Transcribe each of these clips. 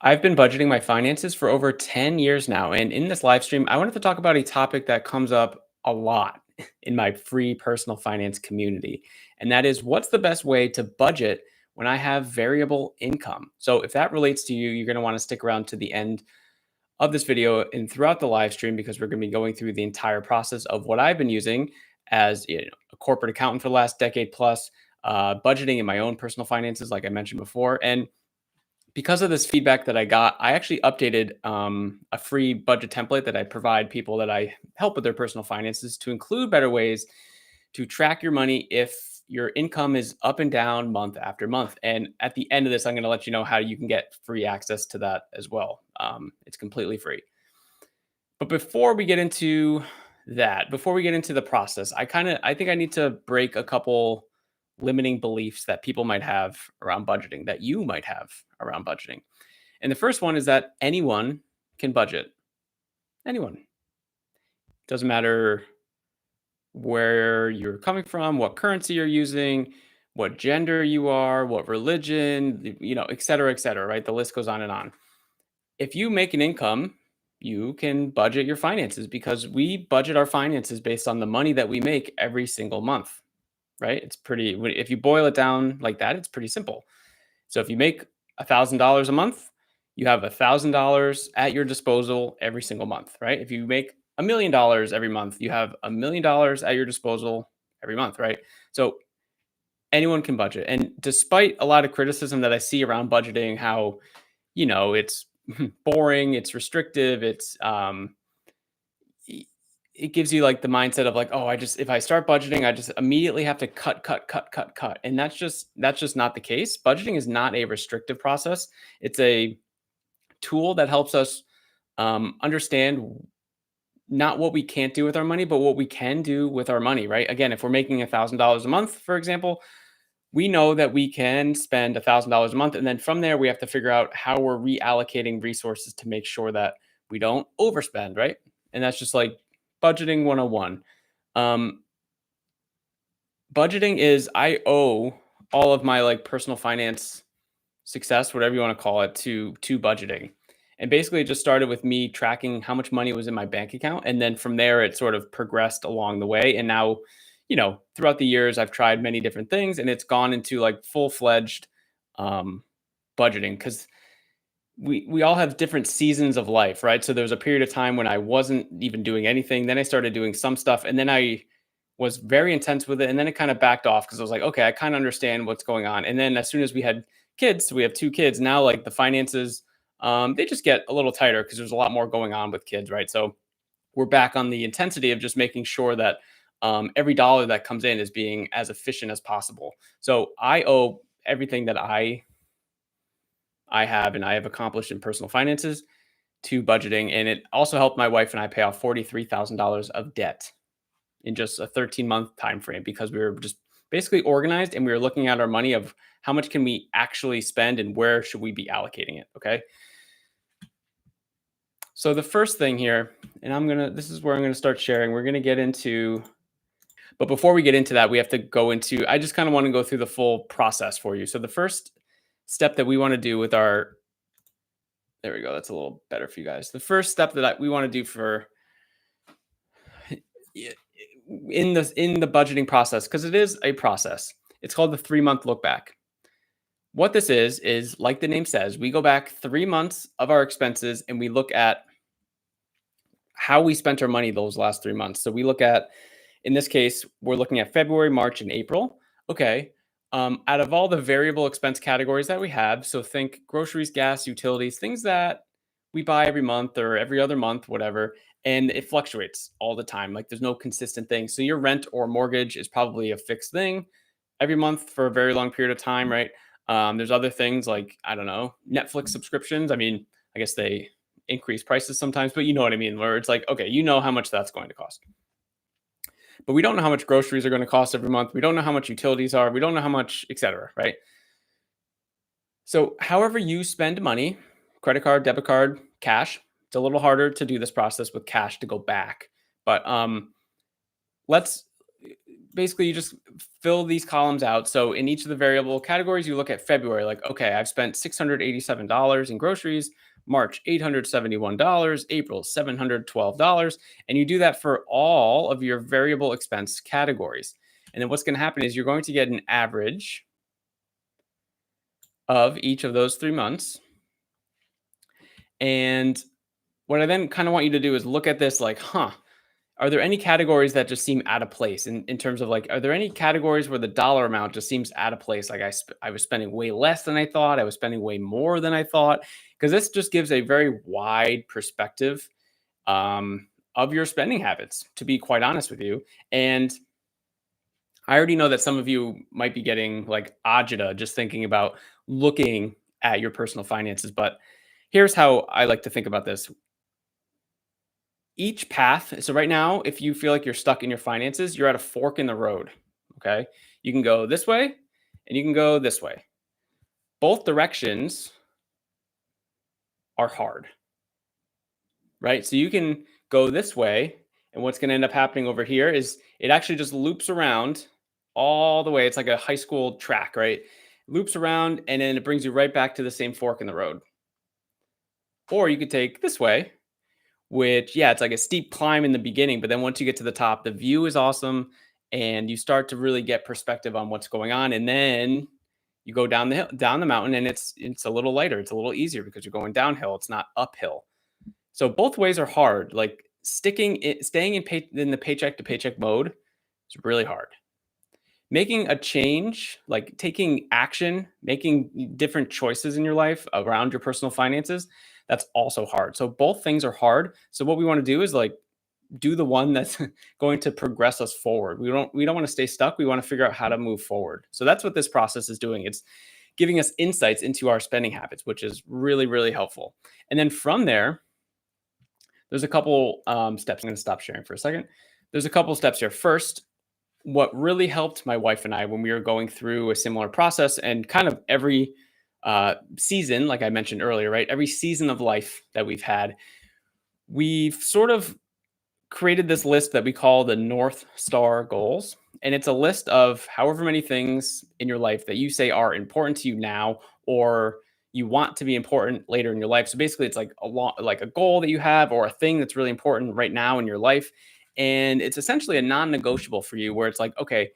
I've been budgeting my finances for over 10 years now. And in this live stream, I wanted to talk about a topic that comes up a lot in my free personal finance community. And that is what's the best way to budget when I have variable income? So, if that relates to you, you're going to want to stick around to the end of this video and throughout the live stream because we're going to be going through the entire process of what I've been using as a corporate accountant for the last decade plus, budgeting in my own personal finances, like I mentioned before. And because of this feedback that I got, I actually updated a free budget template that I provide people that I help with their personal finances to include better ways to track your money if your income is up and down month after month. And at the end of this, I'm going to let you know how you can get free access to that as well. It's completely free. But before we get into before we get into the process, I think I need to break a couple limiting beliefs that people might have around budgeting, that you might have around budgeting. And the first one is that anyone can budget. Anyone. Doesn't matter where you're coming from, what currency you're using, what gender you are, what religion, et cetera, right? The list goes on and on. If you make an income, you can budget your finances because we budget our finances based on the money that we make every single month, right? If you boil it down like that, it's pretty simple. So if you make $1,000 a month, you have $1,000 at your disposal every single month, right? If you make $1 million every month, you have $1 million at your disposal every month, right? So anyone can budget. And despite a lot of criticism that I see around budgeting, how it's boring, it's restrictive, it gives you like the mindset of like, oh, if I start budgeting, I just immediately have to cut. And that's just not the case. Budgeting is not a restrictive process. It's a tool that helps us understand not what we can't do with our money, but what we can do with our money, right? Again, if we're making $1,000 a month, for example, we know that we can spend $1,000 a month. And then from there, we have to figure out how we're reallocating resources to make sure that we don't overspend, right? And that's just like budgeting 101. Um, Budgeting is, I owe all of my like personal finance success, whatever you want to call it, to budgeting. And basically it just started with me tracking how much money was in my bank account. And then from there it sort of progressed along the way. And now, throughout the years, I've tried many different things and it's gone into like full-fledged um budgeting because we all have different seasons of life, right? So there was a period of time when I wasn't even doing anything. Then I started doing some stuff, and then I was very intense with it, and then it kind of backed off because I was like, okay, I kind of understand what's going on. And then as soon as we had kids, so we have two kids now, like the finances, they just get a little tighter because there's a lot more going on with kids, right? So we're back on the intensity of just making sure that every dollar that comes in is being as efficient as possible. So I owe everything that I have and I have accomplished in personal finances to budgeting. And it also helped my wife and I pay off $43,000 of debt in just a 13-month time frame because we were just basically organized and we were looking at our money of how much can we actually spend and where should we be allocating it. Okay. So the first thing here, and this is where I'm gonna start sharing. We're gonna get into, but before we get into that, we have to go into, I just kind of want to go through the full process for you. So the first step that we want to do with our there we go. That's a little better for you guys. The first step that we want to do for in the budgeting process, because it is a process. It's called the 3-month look back. What this is like the name says, we go back 3 months of our expenses and we look at how we spent our money those last 3 months. So we look at, in this case, we're looking at February, March, and April. Okay. Out of all the variable expense categories that we have, so think groceries, gas, utilities, things that we buy every month or every other month, whatever, and it fluctuates all the time. Like there's no consistent thing. So your rent or mortgage is probably a fixed thing every month for a very long period of time, right? There's other things like, I don't know, Netflix subscriptions. I mean, I guess they increase prices sometimes, but you know what I mean, where it's like, okay, you know how much that's going to cost. But we don't know how much groceries are going to cost every month. We don't know how much utilities are. We don't know how much, et cetera, right? So, however you spend money, credit card, debit card, cash, it's a little harder to do this process with cash to go back. But let's basically you just fill these columns out. So in each of the variable categories, you look at February, like, okay, I've spent $687 in groceries, March, $871, April, $712. And you do that for all of your variable expense categories. And then what's going to happen is you're going to get an average of each of those 3 months. And what I then kind of want you to do is look at this like, are there any categories that just seem out of place in terms of like, are there any categories where the dollar amount just seems out of place? Like I was spending way less than I thought. I was spending way more than I thought. Because this just gives a very wide perspective of your spending habits, to be quite honest with you. And I already know that some of you might be getting like agita just thinking about looking at your personal finances. But here's how I like to think about this. Each path, so right now, if you feel like you're stuck in your finances, you're at a fork in the road. Okay. You can go this way and you can go this way. Both directions are hard, right? So you can go this way, and what's going to end up happening over here is it actually just loops around all the way. It's like a high school track, right? Loops around, and then it brings you right back to the same fork in the road. Or you could take this way, which, yeah, it's like a steep climb in the beginning, but then once you get to the top, the view is awesome, and you start to really get perspective on what's going on. And then you go down the hill, down the mountain, and it's a little lighter. It's a little easier because you're going downhill. It's not uphill. So both ways are hard. Like staying in the paycheck to paycheck mode is really hard. Making a change, like taking action, making different choices in your life around your personal finances, that's also hard. So both things are hard. So what we want to do is like do the one that's going to progress us forward. We don't want to stay stuck. We want to figure out how to move forward. So that's what this process is doing. It's giving us insights into our spending habits, which is really, really helpful. And then from there, there's a couple steps. I'm going to stop sharing for a second. There's a couple steps here. First, what really helped my wife and I when we were going through a similar process, and kind of every season, like I mentioned earlier, right? Every season of life that we've had, we've sort of created this list that we call the North Star goals. And it's a list of however many things in your life that you say are important to you now, or you want to be important later in your life. So basically it's like like a goal that you have, or a thing that's really important right now in your life. And it's essentially a non-negotiable for you, where it's like, okay,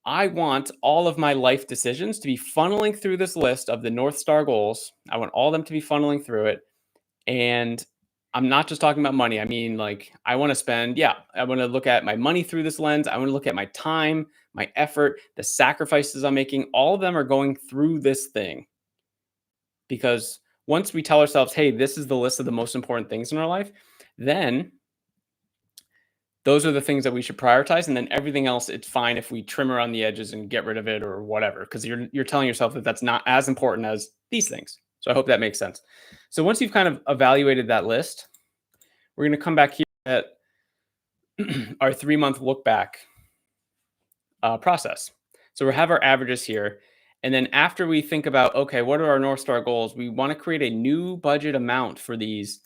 I want all of my life decisions to be funneling through this list of the North Star goals. I want all of them to be funneling through it. And I'm not just talking about money. I mean, like, I want to I want to look at my money through this lens. I want to look at my time, my effort, the sacrifices I'm making. All of them are going through this thing. Because once we tell ourselves, hey, this is the list of the most important things in our life, then those are the things that we should prioritize. And then everything else, it's fine if we trim around the edges and get rid of it or whatever, because you're telling yourself that that's not as important as these things. So I hope that makes sense. So once you've kind of evaluated that list, we're going to come back here at our 3-month look back process. So we have our averages here. And then after we think about, okay, what are our North Star goals? We want to create a new budget amount for these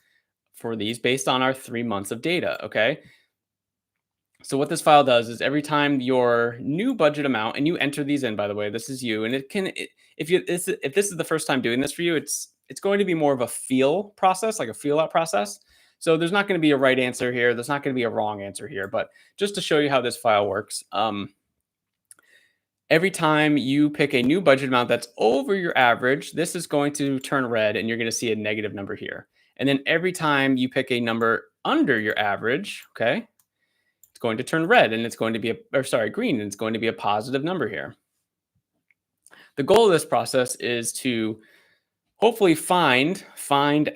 based on our 3 months of data. Okay. So what this file does is every time your new budget amount, and you enter these in, by the way, this is you, and if this is the first time doing this for you, it's going to be more of a feel process, like a feel out process. So there's not going to be a right answer here. There's not going to be a wrong answer here, but just to show you how this file works, every time you pick a new budget amount that's over your average, this is going to turn red, and you're going to see a negative number here. And then every time you pick a number under your average, okay, going to turn red, and it's going to be green, and it's going to be a positive number here. The goal of this process is to hopefully find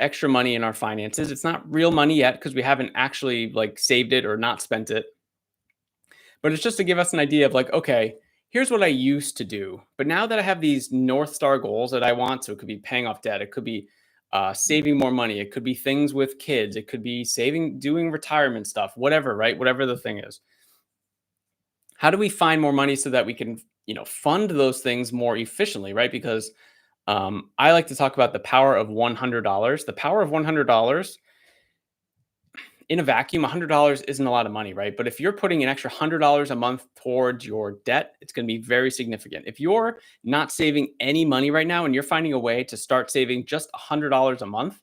extra money in our finances. It's not real money yet because we haven't actually like saved it or not spent it. But it's just to give us an idea of like, okay, here's what I used to do. But now that I have these North Star goals that I want, so it could be paying off debt, it could be saving more money, it could be things with kids, it could be doing retirement stuff, whatever, right? Whatever the thing is. How do we find more money so that we can, fund those things more efficiently, right? Because I like to talk about the power of $100. The power of $100 in a vacuum, $100 isn't a lot of money, right? But if you're putting an extra $100 a month towards your debt, it's going to be very significant. If you're not saving any money right now and you're finding a way to start saving just $100 a month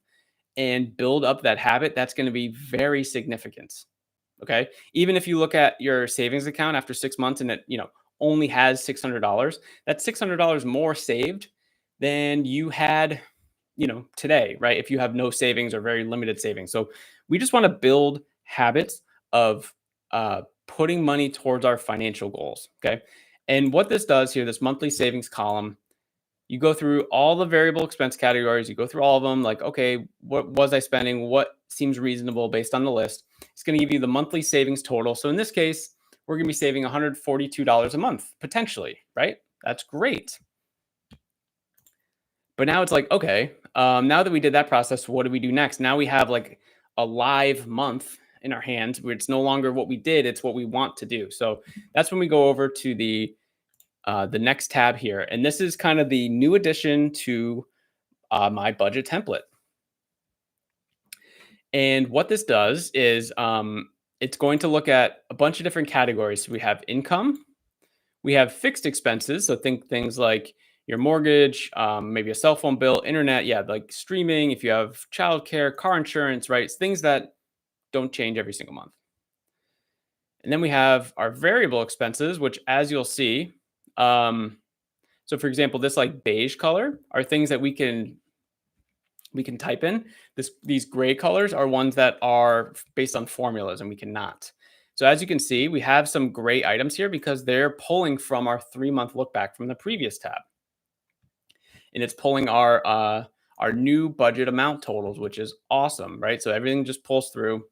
and build up that habit, that's going to be very significant. Okay. Even if you look at your savings account after 6 months and it, only has $600, that's $600 more saved than you had, today, right? If you have no savings or very limited savings. So we just want to build habits of putting money towards our financial goals. Okay. And what this does here, this monthly savings column, you go through all the variable expense categories, you go through all of them, like, okay, what was I spending? What seems reasonable based on the list? It's going to give you the monthly savings total. So in this case, we're going to be saving $142 a month, potentially, right? That's great. But now it's like, okay, now that we did that process, what do we do next? Now we have like a live month in our hands where it's no longer what we did, it's what we want to do. So that's when we go over to the next tab here. And this is kind of the new addition to my budget template. And what this does is it's going to look at a bunch of different categories. So we have income, we have fixed expenses. So think things like your mortgage, maybe a cell phone bill, internet, yeah, like streaming, if you have childcare, car insurance, right? It's things that don't change every single month. And then we have our variable expenses, which as you'll see, so for example, this like beige color are things that we can type in. These gray colors are ones that are based on formulas and we cannot. So as you can see, we have some gray items here because they're pulling from our 3-month look back from the previous tab. And it's pulling our new budget amount totals, which is awesome, right? So everything just pulls through.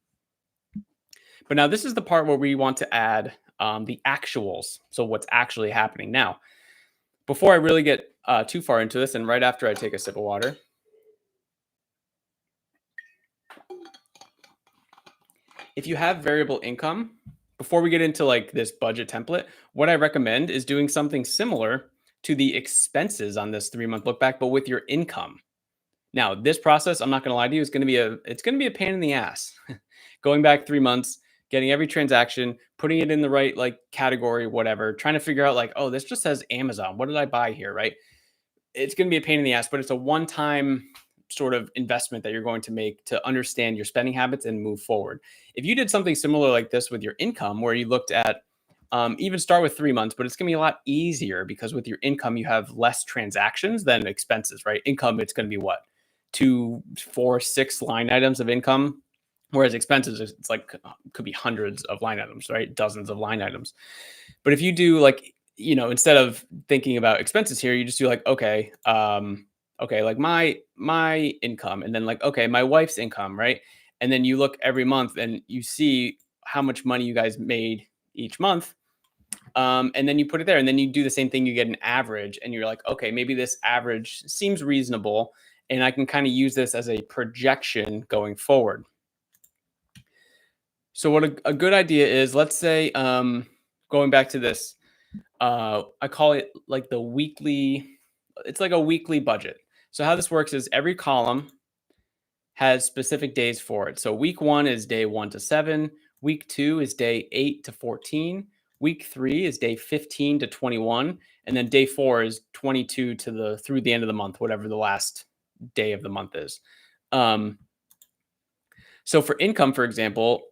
But now this is the part where we want to add the actuals. So what's actually happening now. Before I really get too far into this, and right after I take a sip of water, if you have variable income, before we get into like this budget template, what I recommend is doing something similar to the expenses on this 3-month look back, but with your income. Now, this process, I'm not going to lie to you, it's going to be a pain in the ass. Going back 3 months, getting every transaction, putting it in the right like category, whatever, trying to figure out like, oh, this just says Amazon. What did I buy here, right? It's going to be a pain in the ass, but it's a one-time sort of investment that you're going to make to understand your spending habits and move forward. If you did something similar like this with your income, where you looked at even start with 3 months, but it's going to be a lot easier because with your income, you have less transactions than expenses, right? Income, it's going to be what? 2, 4, 6 line items of income. Whereas expenses, it's like could be hundreds of line items, right? Dozens of line items. But if you do like, instead of thinking about expenses here, you just do like, okay, like my income, and then like, okay, my wife's income, right? And then you look every month and you see how much money you guys made each month. And then you put it there, and then you do the same thing. You get an average, and you're like, okay, maybe this average seems reasonable, and I can kind of use this as a projection going forward. So what a good idea is, let's say, going back to this, I call it like the weekly, it's like a weekly budget. So how this works is every column has specific days for it. So week 1 is day 1 to 7. Week 2 is day 8 to 14. Week 3 is day 15 to 21. And then day 4 is 22 through the end of the month, whatever the last day of the month is. So for income, for example,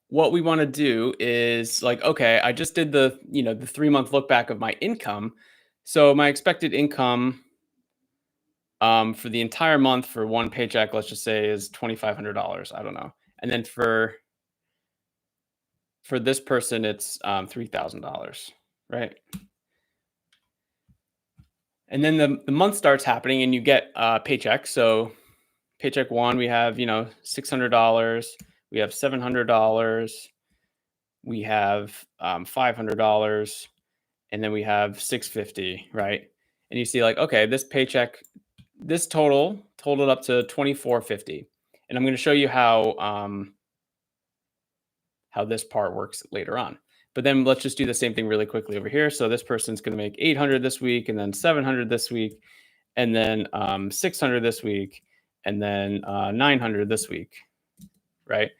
what we want to do is like, okay, I just did the 3-month look back of my income. So my expected income for the entire month for one paycheck, let's just say, is $2,500. I don't know. And then for this person, it's $3,000, right? And then the month starts happening and you get a paycheck. So paycheck 1, we have, $600. We have $700. We have $500. And then we have $650, right? And you see like, okay, this paycheck, this totaled up to $2,450. And I'm going to show you how this part works later on. But then let's just do the same thing really quickly over here. So this person's going to make 800 this week, and then 700 this week, and then 600 this week, and then 900 this week, right?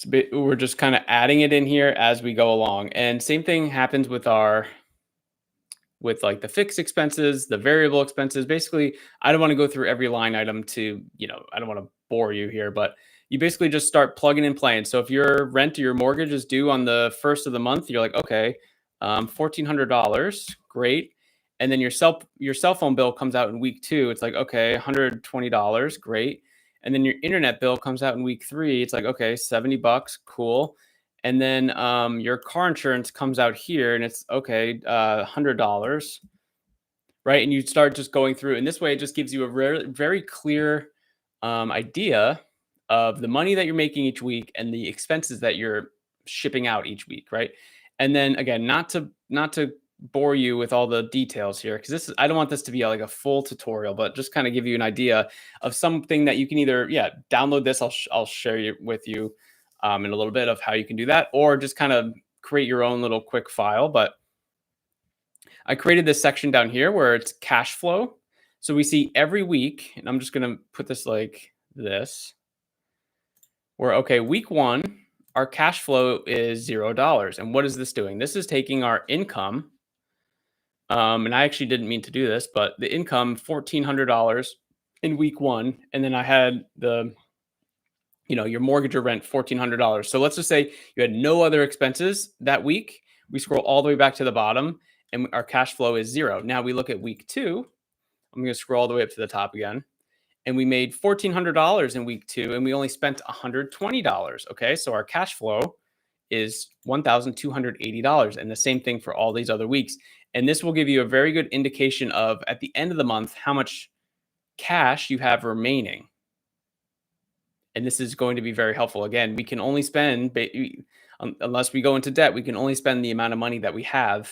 We're just kind of adding it in here as we go along. And same thing happens with like the fixed expenses, the variable expenses. Basically, I don't want to go through every line item to, I don't want to bore you here, but you basically just start plugging and playing. So if your rent or your mortgage is due on the first of the month, you're like, okay, $1,400, great. And then your cell phone bill comes out in week two. It's like, okay, $120, great. And then your internet bill comes out in week three. It's like, okay, $70, cool. And then your car insurance comes out here and it's okay, $100, right? And you start just going through, and this way it just gives you a very clear idea of the money that you're making each week and the expenses that you're shipping out each week, right? And then again, not to bore you with all the details here, because I don't want this to be like a full tutorial, but just kind of give you an idea of something that you can either download this. I'll share you with you in a little bit of how you can do that, or just kind of create your own little quick file. But I created this section down here where it's cash flow. So we see every week, and I'm just going to put this like this, where, okay, week one, our cash flow is $0. And what is this doing? This is taking our income. And I actually didn't mean to do this, but the income, $1,400 in week one. And then I had your mortgage or rent, $1,400. So let's just say you had no other expenses that week. We scroll all the way back to the bottom and our cash flow is zero. Now we look at week two. I'm going to scroll all the way up to the top again. And we made $1,400 in week two and we only spent $120. Okay. So our cash flow is $1,280. And the same thing for all these other weeks. And this will give you a very good indication of, at the end of the month, how much cash you have remaining. And this is going to be very helpful. Again, we can only spend, unless we go into debt, we can only spend the amount of money that we have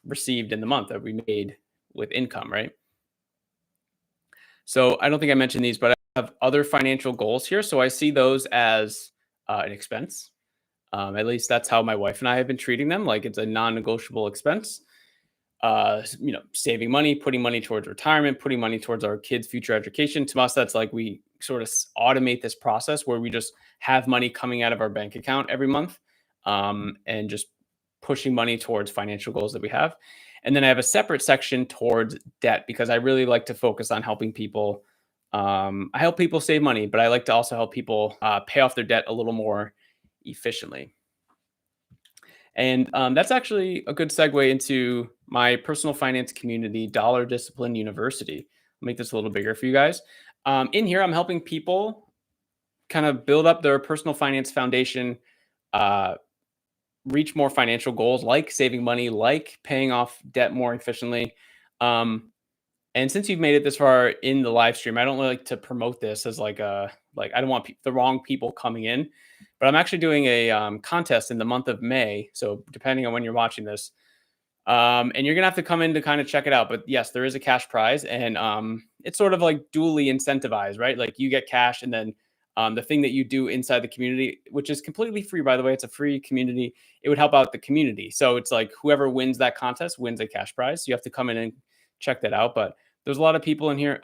received in the month, that we made with income, right? So I don't think I mentioned these, but I have other financial goals here. So I see those as an expense. At least that's how my wife and I have been treating them. Like it's a non-negotiable expense. Saving money, putting money towards retirement, putting money towards our kids' future education. To us, that's like we sort of automate this process where we just have money coming out of our bank account every month, and just pushing money towards financial goals that we have. And then I have a separate section towards debt because I really like to focus on helping people. I help people save money, but I like to also help people pay off their debt a little more efficiently. And that's actually a good segue into my personal finance community, Dollar Discipline University. I'll make this a little bigger for you guys. In here, I'm helping people kind of build up their personal finance foundation, reach more financial goals like saving money, like paying off debt more efficiently. And since you've made it this far in the live stream, I don't really like to promote this as like I don't want the wrong people coming in, but I'm actually doing a contest in the month of May. So depending on when you're watching this, and you're gonna have to come in to kind of check it out. But yes, there is a cash prize, and it's sort of like dually incentivized, right? Like you get cash, and then the thing that you do inside the community, which is completely free, by the way, it's a free community. It would help out the community. So it's like whoever wins that contest wins a cash prize. So you have to come in and check that out. But there's a lot of people in here.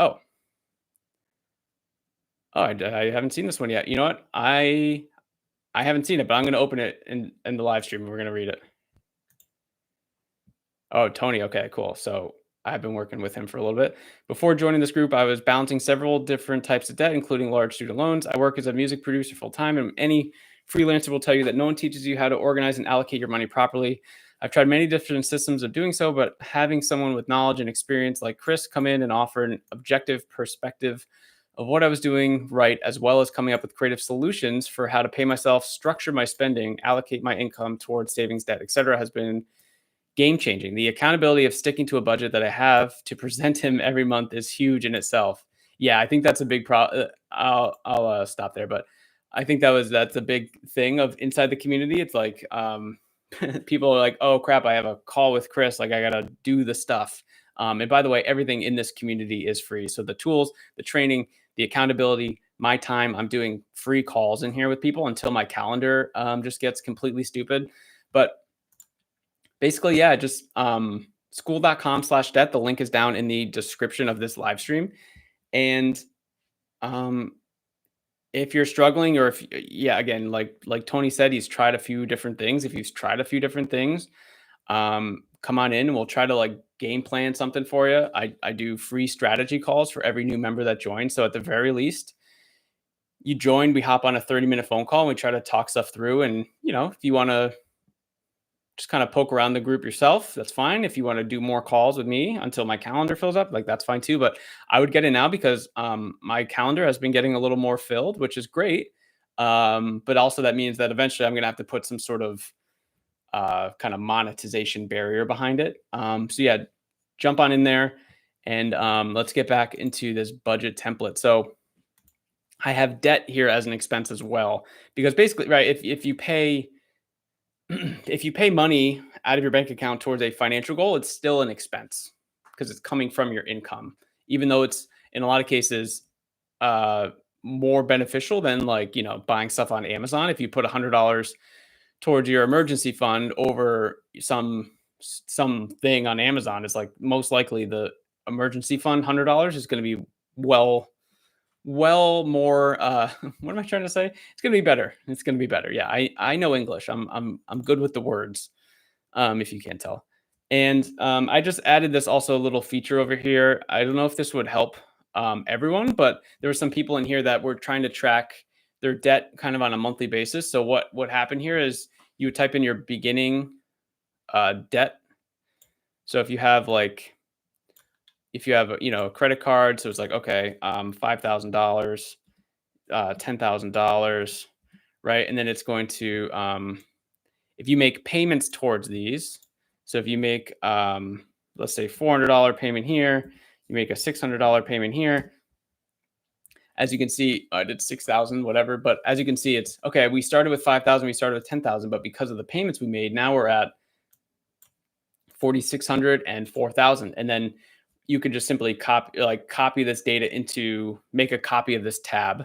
I haven't seen this one yet. You know what? I haven't seen it, but I'm going to open it in the live stream and we're going to read it. Oh, Tony. Okay, cool. So I've been working with him for a little bit. Before joining this group, I was balancing several different types of debt, including large student loans. I work as a music producer full time, and any freelancer will tell you that no one teaches you how to organize and allocate your money properly. I've tried many different systems of doing so, but having someone with knowledge and experience like Chris come in and offer an objective perspective of what I was doing right, as well as coming up with creative solutions for how to pay myself, structure my spending, allocate my income towards savings, debt, etc., has been game changing. The accountability of sticking to a budget that I have to present him every month is huge in itself. Yeah, I think that's a big problem. I'll stop there, but I think that's a big thing of inside the community. It's like people are like, oh crap, I have a call with Chris. Like I gotta do the stuff. And by the way, everything in this community is free. So the tools, the training, the accountability, my time, I'm doing free calls in here with people until my calendar just gets completely stupid. But basically, yeah, just school.com/debt. The link is down in the description of this live stream. And if you're struggling, or if yeah, again, like Tony said, he's tried a few different things. If he's tried a few different things, come on in and we'll try to like game plan something for you. I do free strategy calls for every new member that joins. So at the very least, you join, we hop on a 30-minute phone call and we try to talk stuff through. And if you want to just kind of poke around the group yourself, that's fine. If you want to do more calls with me until my calendar fills up, like that's fine too. But I would get in now because my calendar has been getting a little more filled, which is great. But also that means that eventually I'm going to have to put some sort of kind of monetization barrier behind it. So yeah, jump on in there and let's get back into this budget template. So I have debt here as an expense as well, because basically, right, if you pay if you pay money out of your bank account towards a financial goal, it's still an expense because it's coming from your income, even though it's in a lot of cases uh, more beneficial than like buying stuff on Amazon. If you put $100 towards your emergency fund over something on Amazon, it's like most likely the emergency fund $100 is going to be well more what am I trying to say? It's going to be better. It's going to be better. Yeah, I know English. I'm good with the words. If you can't tell. And I just added this also little feature over here. I don't know if this would help everyone, but there were some people in here that were trying to track their debt kind of on a monthly basis. So what happened here is you would type in your beginning debt. So if you have a credit card, so it's like, okay, $5,000, $10,000, right? And then it's going to, if you make payments towards these, so if you make, let's say $400 payment here, you make a $600 payment here. As you can see, I did 6,000, whatever. But as you can see, it's okay. We started with 5,000, we started with 10,000, but because of the payments we made, now we're at 4,600 and 4,000. And then you can just simply copy this data make a copy of this tab,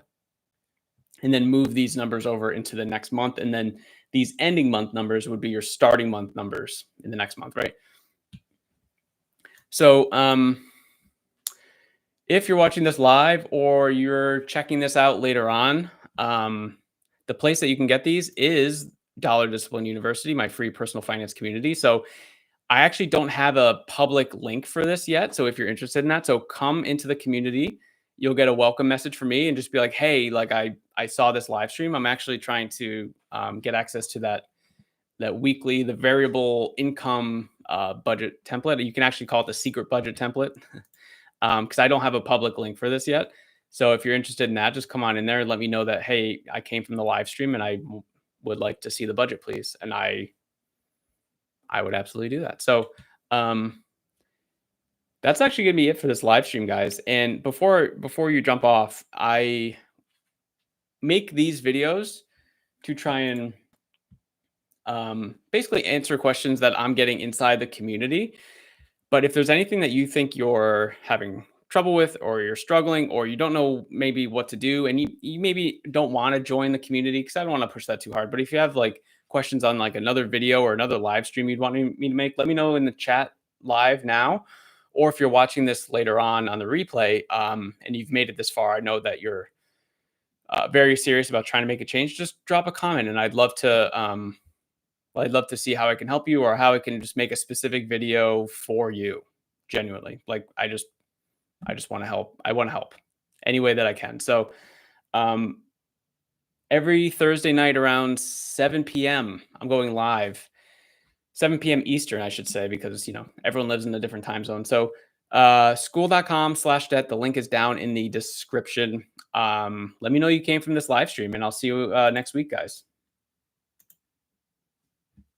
and then move these numbers over into the next month. And then these ending month numbers would be your starting month numbers in the next month, right? So if you're watching this live or you're checking this out later on, the place that you can get these is Dollar Discipline University, my free personal finance community. So I actually don't have a public link for this yet. So if you're interested in that, so come into the community. You'll get a welcome message from me and just be like, hey, like I saw this live stream. I'm actually trying to get access to that weekly, the variable income budget template. You can actually call it the secret budget template because I don't have a public link for this yet. So if you're interested in that, just come on in there and let me know that, hey, I came from the live stream and I would like to see the budget, please. And I would absolutely do that. So that's actually gonna be it for this live stream, guys. And before you jump off, I make these videos to try and basically answer questions that I'm getting inside the community. But if there's anything that you think you're having trouble with, or you're struggling, or you don't know maybe what to do, and you maybe don't want to join the community, because I don't want to push that too hard. But if you have like questions on like another video or another live stream you'd want me to make, let me know in the chat live now. Or if you're watching this later on the replay, and you've made it this far, I know that you're very serious about trying to make a change. Just drop a comment, and I'd love to see how I can help you, or how I can just make a specific video for you. Genuinely, like I just want to help. I want to help any way that I can. So every Thursday night around 7 p.m., I'm going live. 7 p.m. Eastern, I should say, because everyone lives in a different time zone. So school.com/debt. The link is down in the description. Let me know you came from this live stream, and I'll see you next week, guys.